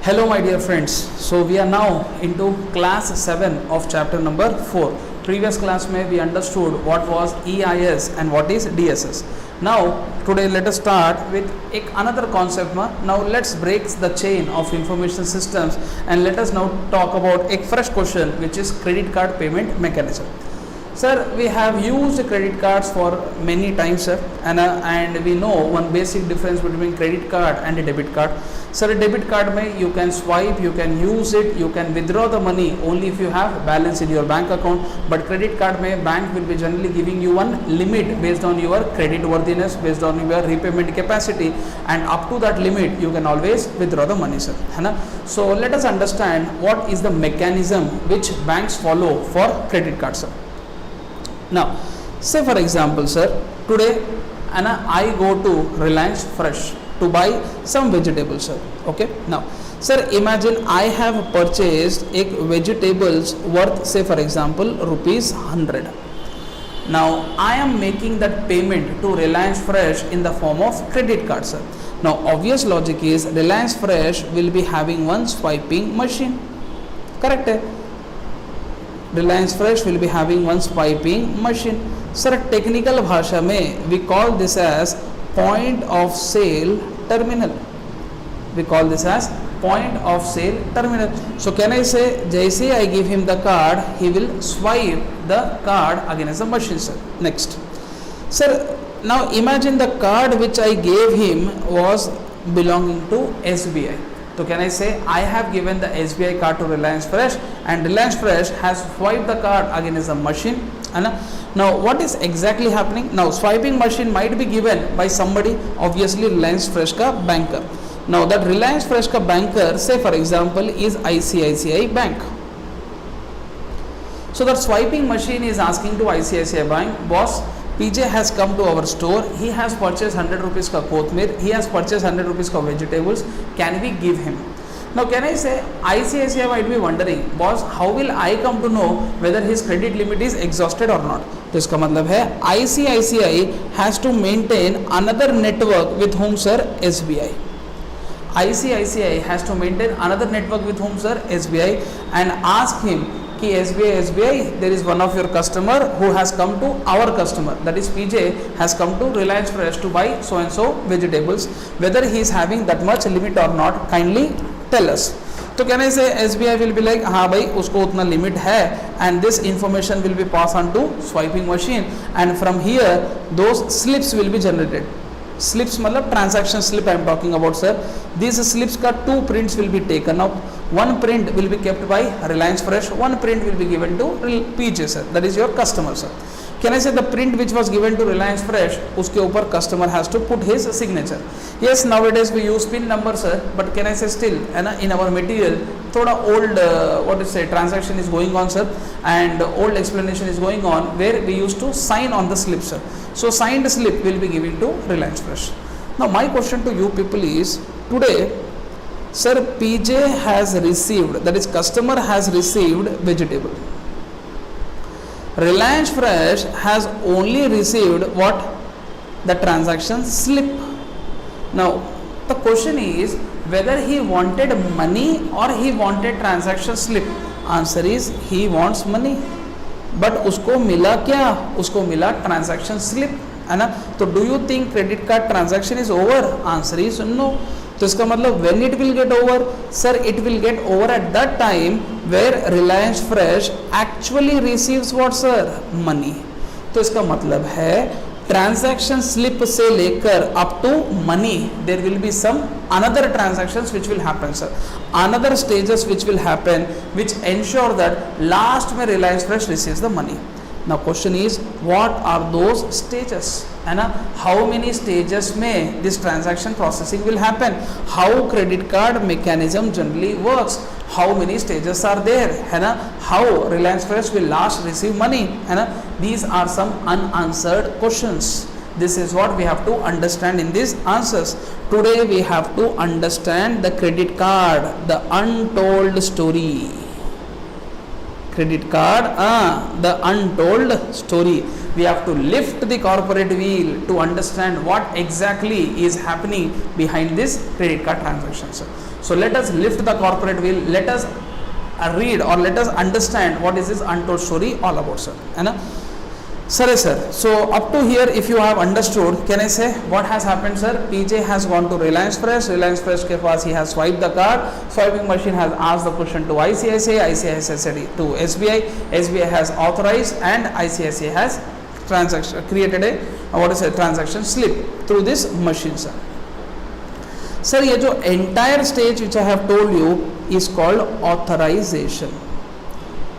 Hello my dear friends, so we are now into class 7 of chapter number 4. Previous class में we understood what was EIS and what is DSS. Now today let us start with another concept. Now let's break the chain of information systems and let us now talk about a fresh question which is credit card payment mechanism. Sir, we have used credit cards for many times, sir, and we know one basic difference between credit card and a debit card. Sir, a debit card mein you can swipe, you can use it, you can withdraw the money only if you have balance in your bank account. But credit card mein bank will be generally giving you one limit based on your credit worthiness, based on your repayment capacity, and up to that limit you can always withdraw the money, sir. है ना? So let us understand what is the mechanism which banks follow for credit card, sir. Now, say for example, sir, today I go to Reliance Fresh to buy some vegetables, sir. Okay. Now, sir, imagine I have purchased एक vegetables worth, say for example, rupees 100. Now, I am making that payment to Reliance Fresh in the form of credit card, sir. Now, obvious logic is Reliance Fresh will be having one swiping machine. Correct? Reliance Fresh will be having one swiping machine. Sir, technical भाषा में we call this as point of sale terminal. We call this as point of sale terminal. So can I say, जैसे I give him the card, he will swipe the card against the machine, sir. Next, sir, now imagine the card which I gave him was belonging to SBI. So can I say I have given the SBI card to Reliance Fresh and Reliance Fresh has swiped the card against the machine. Now what is exactly happening? Now swiping machine might be given by somebody, obviously Reliance Fresh ka banker. Now that Reliance Fresh ka banker, say for example, is ICICI Bank. So that swiping machine is asking to ICICI Bank, boss, PJ has come to our store, he has purchased 100 rupees ka kothmir, he has purchased 100 rupees ka vegetables, can we give him? Now can I say, ICICI might be wondering, boss, how will I come to know whether his credit limit is exhausted or not? तो इसका मतलब है ICICI has to maintain another network with whom, sir? SBI. ICICI has to maintain another network with whom, sir? SBI, and ask him कि SBI, there is one of your customer who has come to our customer, that is PJ has come to Reliance Fresh to buy so and so vegetables, whether he is having that much limit or not, kindly tell us. तो can I say SBI will be like, हाँ भाई उसको उतना limit है, and this information will be passed on to swiping machine, and from here those slips will be generated. Slips मतलब transaction slip I am talking about, sir. These slips का 2 prints will be taken up. One print will be kept by Reliance Fresh, one print will be given to PJ, sir, that is your customer, sir. Can I say the print which was given to Reliance Fresh, उसके ऊपर customer has to put his signature. Yes, nowadays we use PIN number, sir, but can I say still in our material थोड़ा old what to say transaction is going on, sir, and old explanation is going on where we used to sign on the slip, sir. So signed slip will be given to Reliance Fresh. Now my question to you people is, today, sir, PJ has received, that is customer has received vegetable. Reliance Fresh has only received what? The transaction slip. Now the question is whether he wanted money or he wanted transaction slip. Answer is he wants money. But उसको मिला क्या? उसको मिला transaction slip, है ना? तो do you think credit card transaction is over? Answer is no. तो इसका मतलब when it will get over? Sir, it will get over at that time where Reliance Fresh actually receives what, sir? Money. तो इसका मतलब है transaction slip से लेकर up to money there will be some another transactions which will happen, sir. Another stages which will happen which ensure that last में Reliance Fresh receives the money. Now question is, what are those stages? है ना? How many stages में this transaction processing will happen? How credit card mechanism generally works? How many stages are there? है ना? How Reliance Fresh will last receive money? है ना? These are some unanswered questions. This is what we have to understand in these answers. Today we have to understand the credit card, the untold story. Credit card, the untold story. We have to lift the corporate wheel to understand what exactly is happening behind this credit card transactions. So let us lift the corporate wheel, let us read or let us understand what is this untold story all about, sir. है ना? Sir, so up to here if you have understood, can I say what has happened, sir? PJ has gone to Reliance Fresh के पास he has swiped the card, swiping machine has asked the question to ICICI has said it to SBI has authorized, and ICICI has created a transaction slip through this machine, sir. Sir, ये जो entire stage which I have told you is called authorization.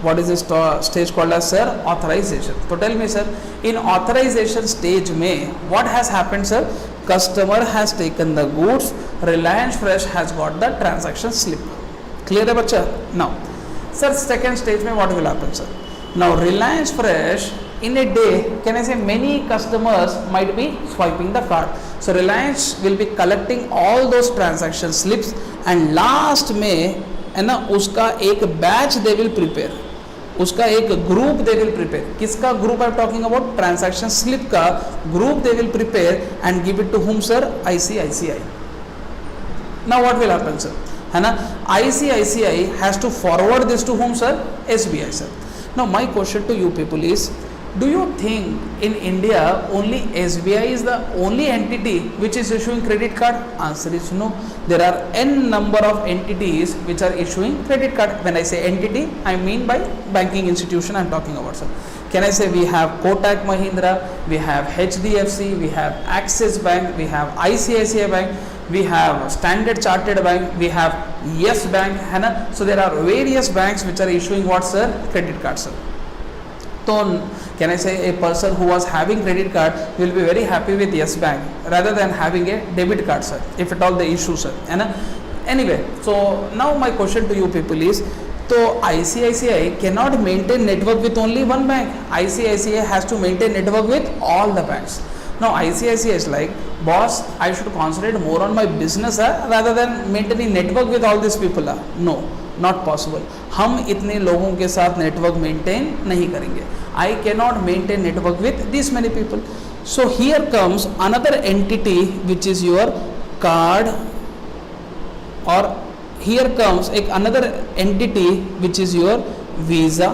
What is this stage called as, sir? Authorization. So tell me, sir, in authorization stage में what has happened, sir? Customer has taken the goods, Reliance Fresh has got the transaction slip. Clear है बच्चा? Now, sir, second stage में what will happen, sir? Now Reliance Fresh in a day, can I say many customers might be swiping the card. So Reliance will be collecting all those transaction slips, and last में है ना उसका एक batch they will prepare, उसका एक group they will prepare. किसका group I am talking about? Transaction slip का group they will prepare and give it to whom, sir? ICICI. Now what will happen, sir? है ना, ICICI has to forward this to whom, sir? SBI, sir. Now my question to you people is, do you think in India only SBI is the only entity which is issuing credit card? Answer is no. There are n number of entities which are issuing credit card. When I say entity, I mean by banking institution I am talking about, sir. Can I say we have Kotak Mahindra, we have HDFC, we have Axis Bank, we have ICICI Bank, we have Standard Chartered Bank, we have Yes Bank, है ना? So there are various banks which are issuing what, sir? Credit cards, sir. So can I say a person who was having credit card will be very happy with Yes Bank rather than having a debit card, sir, if at all the issue, sir. And anyway, so now my question to you people is, so ICICI cannot maintain network with only one bank. ICICI has to maintain network with all the banks. Now ICICI is like, boss, I should concentrate more on my business rather than maintaining network with all these people. No, not possible. हम इतने लोगों के साथ network maintain नहीं करेंगे. I cannot maintain network with these many people. So here comes another entity which is your card, or here comes another entity which is your Visa.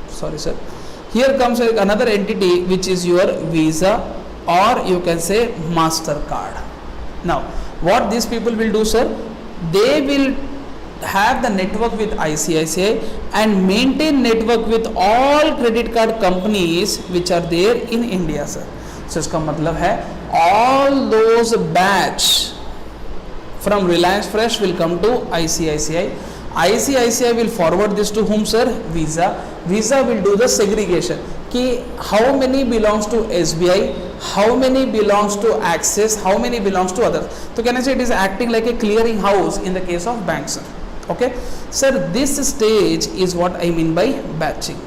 Sorry, sir. Here comes another entity which is your Visa, or you can say MasterCard. Now, what these people will do, sir? They will have the network with ICICI and maintain network with all credit card companies which are there in India, sir. So इसका मतलब है all those batch from Reliance Fresh will come to ICICI. ICICI will forward this to whom, sir? Visa. Visa will do the segregation कि how many belongs to SBI, how many belongs to Axis, how many belongs to others. So can I say it is acting like a clearing house in the case of banks, sir. Okay, sir, this stage is what I mean by batching.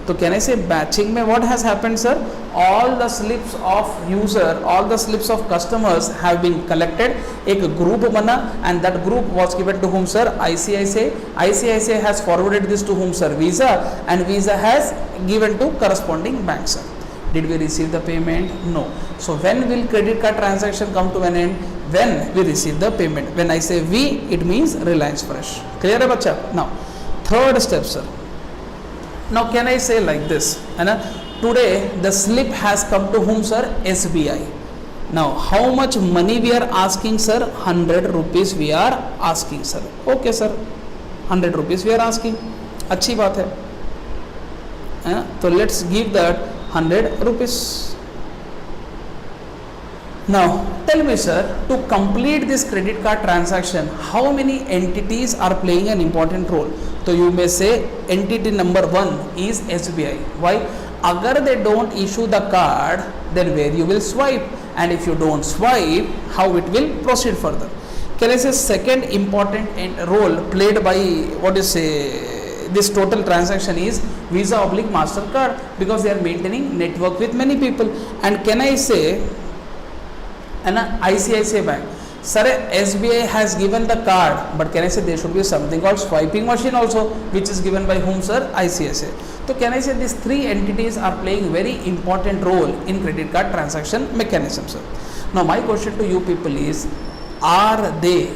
So can I say batching में what has happened, sir? All the slips of user, all the slips of customers have been collected, एक group बना, and that group was given to whom, sir? ICICI. ICICI has forwarded this to whom, sir? Visa, and Visa has given to corresponding bank, sir. Did we receive the payment? No. So when will credit card transaction come to an end? When we receive the payment. When I say we, it means Reliance Fresh. Clear है बच्चा? Now, third step, sir. Now can I say like this? है ना? Today the slip has come to whom, sir? SBI. Now how much money we are asking, sir? 100 rupees we are asking, sir. Okay, sir. 100 rupees we are asking. अच्छी बात है ना? तो let's give that 100 rupees. Now tell me, sir, to complete this credit card transaction, how many entities are playing an important role? So you may say entity number 1 is SBI. Why? Agar they don't issue the card, then where you will swipe, and if you don't swipe, how it will proceed further. Can I say second important role played by what you say this total transaction is Visa / MasterCard, because they are maintaining network with many people. And can I say and ICICI Bank, sir, SBI has given the card, but can I say there should be something called swiping machine also, which is given by whom, sir? ICICI. So can I say these three entities are playing very important role in credit card transaction mechanism, sir. Now my question to you people is, are they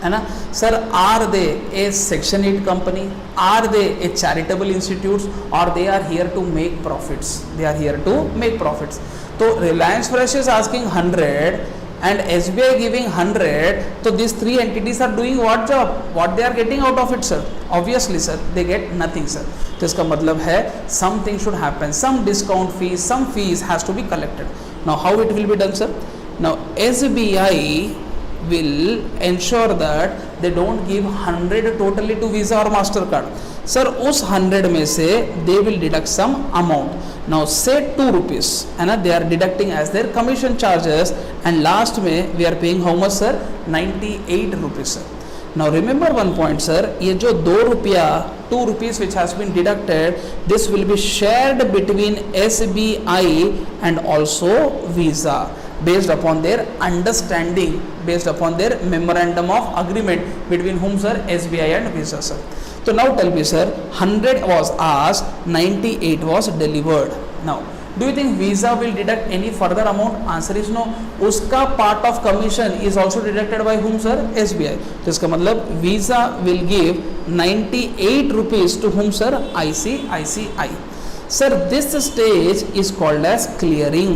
है ना sir. Are they a section 8 company, are they a charitable institutes, और they are here to make profits, they are here to make profits. तो Reliance fresh is asking 100 and SBI giving 100, so these three entities are doing what job, what they are getting out of it sir? Obviously sir, they get nothing sir. तो इसका मतलब है something should happen, some discount fees, some fees has to be collected. Now how it will be done sir? Now SBI will ensure that they don't give 100 totally to Visa or Mastercard. Sir उस 100 में से they will deduct some amount. Now say 2 rupees है ना, they are deducting as their commission charges, and last में we are paying how much sir? 98 rupees sir. Now remember one point sir, ये जो 2 रुपया 2 rupees which has been deducted, this will be shared between SBI and also Visa based upon their understanding, based upon their memorandum of agreement between whom sir? SBI and Visa sir. So now tell me sir, 100 was asked, 98 was delivered. Now do you think Visa will deduct any further amount? Answer is no. उसका part of commission is also deducted by whom sir? SBI. तो इसका मतलब Visa will give 98 rupees to whom sir? ICICI. Sir, this stage is called as clearing.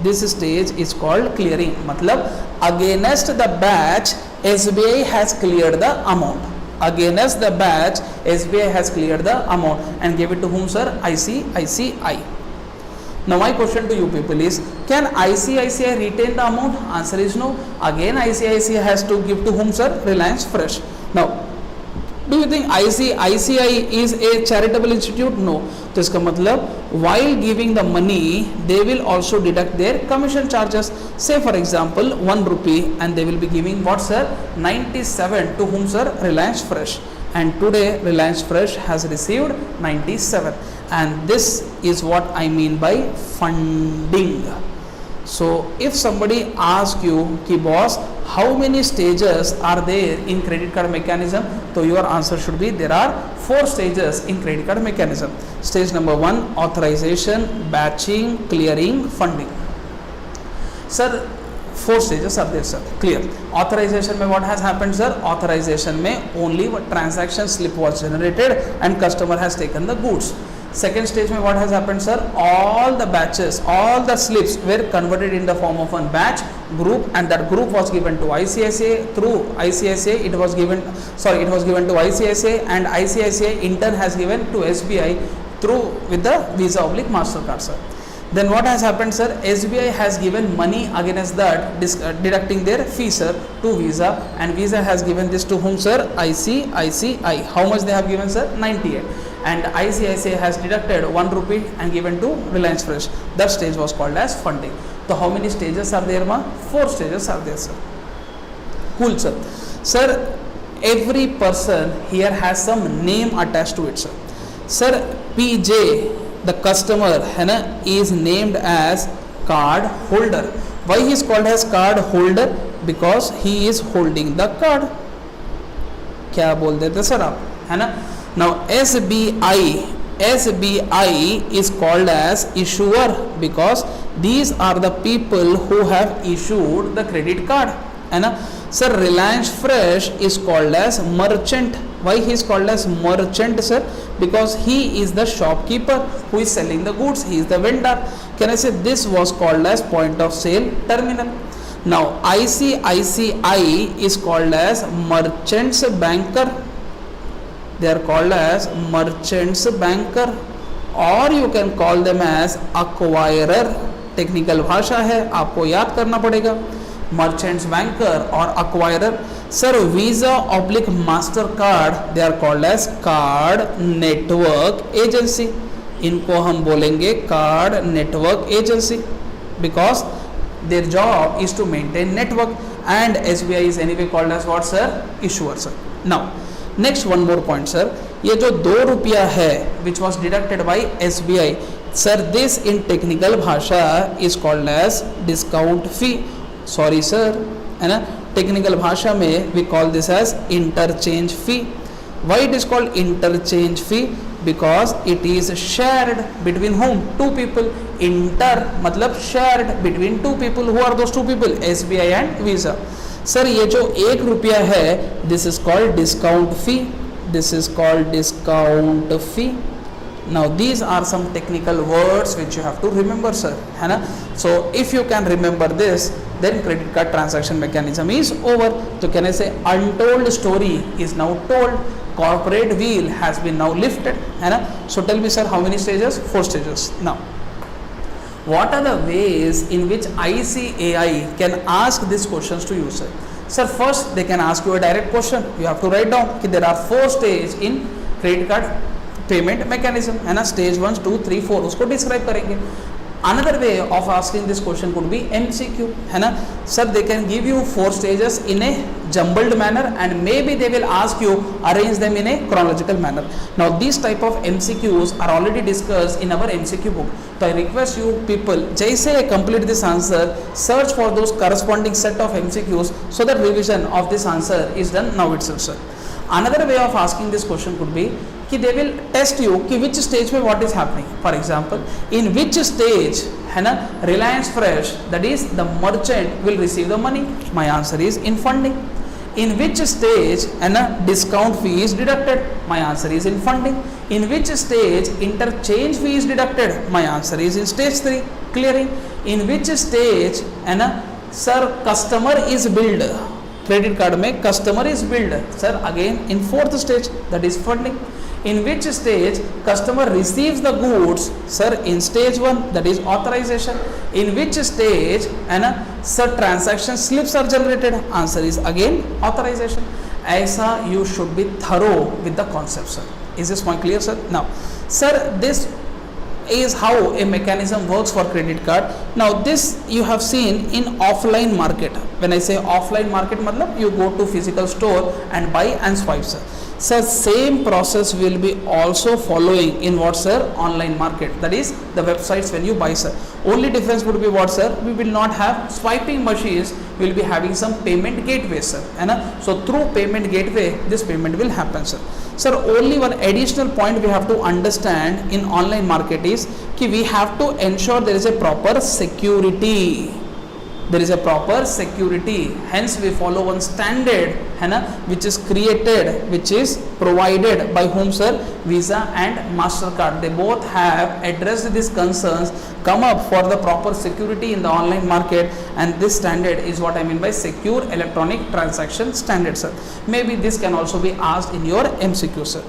This stage is called clearing. मतलब against the batch SBI has cleared the amount. Against the batch SBI has cleared the amount and gave it to whom sir? ICICI. Now my question to you people is, can ICICI retain the amount? Answer is no. Again ICICI has to give to whom sir? Reliance Fresh. Now do you think ICICI is a charitable institute? No. तो इसका मतलब while giving the money they will also deduct their commission charges. Say for example 1 rupee and they will be giving what sir? 97 to whom sir? Reliance Fresh. And today Reliance Fresh has received 97, and this is what I mean by funding. So if somebody asks you कि boss how many stages are there in credit card mechanism, so your answer should be there are 4 stages in credit card mechanism. Stage number 1 authorization, batching, clearing, funding. Sir 4 stages are there sir. Clear. Authorization में what has happened sir? Authorization में only transaction slip was generated and customer has taken the goods. Second stage में what has happened sir? All the batches, all the slips were converted in the form of one batch group, and that group was given to ICICI. Through ICICI it was given to ICICI, and ICICI in turn has given to SBI through with the Visa / Mastercard sir. Then what has happened sir? SBI has given money against that, deducting their fee sir to Visa, and Visa has given this to whom sir? ICICI. How much they have given sir? 98. And ICICI has deducted 1 rupee and given to Reliance Fresh. That stage was called as funding. So how many stages are there ma? 4 stages are there sir. Cool sir. Sir, every person here has some name attached to it sir. Sir, PJ the customer है ना is named as card holder. Why he is called as card holder? Because he is holding the card. क्या बोल देते sir आप, है ना? Now SBI is called as issuer because these are the people who have issued the credit card, है ना? Sir, Reliance Fresh is called as merchant. Why he is called as merchant sir? Because he is the shopkeeper who is selling the goods. He is the vendor. Can I say this was called as point of sale terminal? Now ICICI is called as merchants banker. They are called as merchants banker, or you can call them as acquirer. Technical भाषा है, आपको याद करना पड़ेगा. Merchants banker और acquirer. Sir Visa oblique master card they are called as card network agency. इनको हम बोलेंगे card network agency because their job is to maintain network, and SBI is anyway called as what sir? Issuer sir. Now next one more point sir. ये जो 2 रुपया है which was deducted by SBI sir, this in technical भाषा is called as discount fee. Sorry sir, है ना? Technical भाषा में we call this as interchange fee. Why it is called interchange fee? Because it is shared between whom? 2 people. Inter मतलब shared between 2 people. Who are those 2 people? SBI and Visa. Sir ये जो 1 रुपया है, this is called discount fee, this is called discount fee. Now these are some technical words which you have to remember, sir, है ना. So if you can remember this, then credit card transaction mechanism is over. So can I say untold story is now told, corporate wheel has been now lifted, है ना. So tell me, sir, how many stages? 4 stages. Now what are the ways in which ICAI can ask these questions to you, sir? Sir, first they can ask you a direct question. You have to write down कि there are 4 stages in credit card payment mechanism, है ना. Stage 1, 2, 3, 4 उसको describe करेंगे. Another way of asking this question could be MCQ, है ना. Sir they can give you 4 stages in A jumbled manner and maybe they will ask you arrange them in a chronological manner. Now these type of MCQs are already discussed in our MCQ book. So I request you people, जैसे complete this answer, search for those corresponding set of MCQs so that revision of this answer is done now itself, sir. Another way of asking this question could be कि they will test you कि which stage में what is happening. For example, in which stage, है ना, Reliance Fresh, that is the merchant will receive the money. My answer is in funding. In which stage, है ना, discount fee is deducted. My answer is in funding. In which stage interchange fee is deducted. My answer is in stage 3, clearing. In which stage, है ना, sir, customer is billed. Credit card में customer is billed, sir again in 4th stage, that is funding. In which stage customer receives the goods, sir in stage 1, that is authorisation. In which stage, है ना, sir transaction slips are generated. Answer is again authorisation. ऐसा you should be thorough with the concept, sir. Is this point clear, sir? Now sir this is how a mechanism works for credit card. Now this you have seen in offline market. When I say offline market, matlab you go to physical store and buy and swipe, sir. Sir, same process will be also following in what, sir? Online market, that is the websites when you buy, sir. Only difference would be what, sir? We will not have swiping machines, we will be having some payment gateway, sir, है ना. So through payment gateway this payment will happen, sir. Sir, only one additional point we have to understand in online market is कि we have to ensure there is a proper security. There is a proper security, hence we follow one standard, है ना, which is created, which is provided by whom, sir? Visa and Mastercard. They both have addressed these concerns, come up for the proper security in the online market, and this standard is what I mean by secure electronic transaction standard, sir. Maybe this can also be asked in your MCQ, sir.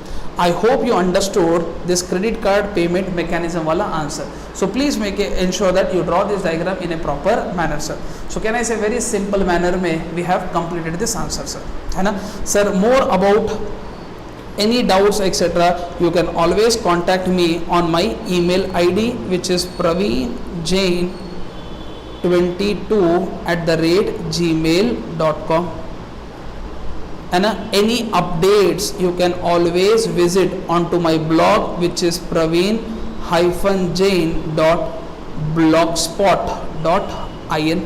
I hope you understood this credit card payment mechanism wala answer. So please ensure that you draw this diagram in a proper manner, sir. So can I say very simple manner में we have completed this answer, sir, है ना. Sir, more about any doubts etc. you can always contact me on my email ID, which is praveenjain22@gmail.com. And any updates you can always visit onto my blog, which is praveen-jain.blogspot.in.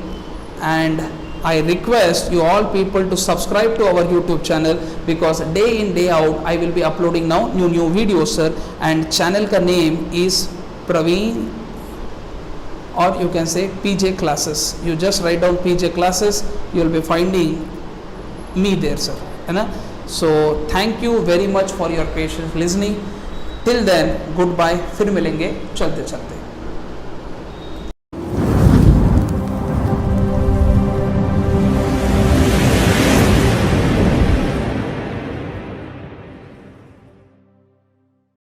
And I request you all people to subscribe to our YouTube channel, because day in day out I will be uploading now new videos, sir. And channel ka name is Praveen, or you can say PJ Classes. You just write down PJ Classes, you will be finding me there, sir, है ना. So thank you very much for your patience listening. Till then, goodbye. फिर मिलेंगे चलते चलते.